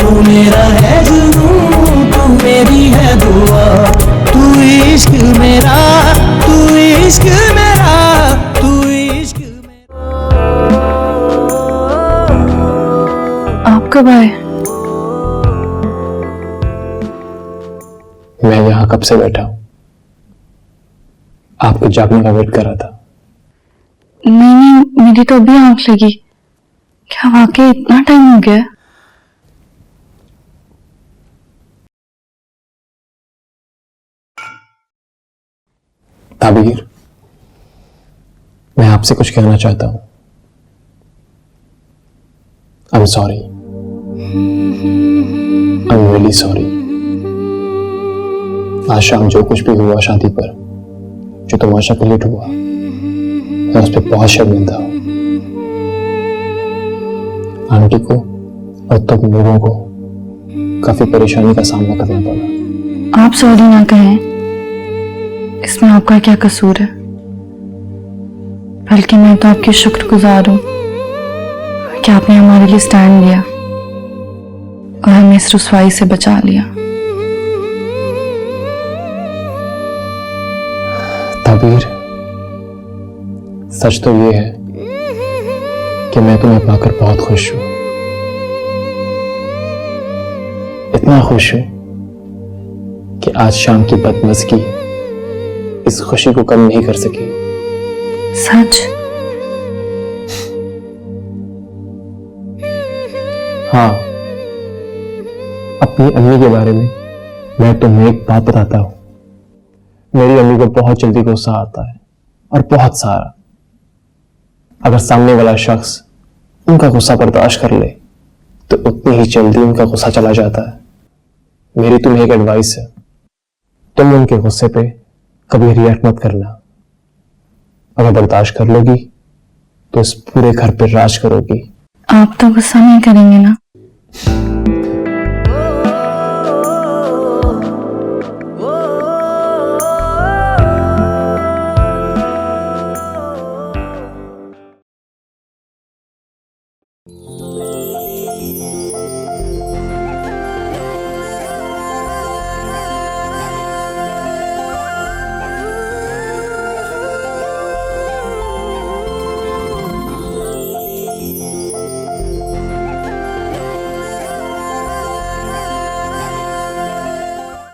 तू मेरा है जुनून, तू मेरी है दुआ, तू इश्क मेरा, तू इश्क मेरा, तू इश्क मेरा। आप कब आए? मैं यहाँ कब से बैठा हूँ, आपको जागने का वेट कर रहा था। नहीं, मेरी तो अभी आंख लगी। क्या वाकई इतना टाइम हो गया? ताबीर, मैं आपसे कुछ कहना चाहता हूँ। I am sorry, I am really sorry. आज शाम जो कुछ भी हुआ शादी पर, जो तमाशा क्रिएट हुआ, मैं उस पर बहुत शर्मिंदा हूं। आंटी को और तब लोगों को काफी परेशानी का सामना करना पड़ा। आप सॉरी ना कहें, इसमें आपका क्या कसूर है? बल्कि मैं तो आपकी शुक्रगुजार हूं कि आपने हमारे लिए स्टैंड लिया और हमें इस रुसवाई से बचा लिया। ताबीर, सच तो ये है कि मैं तुम्हें पाकर बहुत खुश हूं। इतना खुश हूं कि आज शाम की बदमज़गी इस खुशी को कम नहीं कर सकी। सच? हाँ, अपनी अम्मी के बारे में मैं तुम्हें एक बात बताता हूं। मेरी अम्मी को बहुत जल्दी गुस्सा आता है, और बहुत सारा। अगर सामने वाला शख्स उनका गुस्सा बर्दाश्त कर ले तो उतनी ही जल्दी उनका गुस्सा चला जाता है। मेरी तुम्हें एक एडवाइस है, तुम उनके गुस्से पे कभी रिएक्ट मत करना। अगर बर्दाश्त कर लोगी तो इस पूरे घर पे राज करोगी। आप तो गुस्सा नहीं करेंगे ना?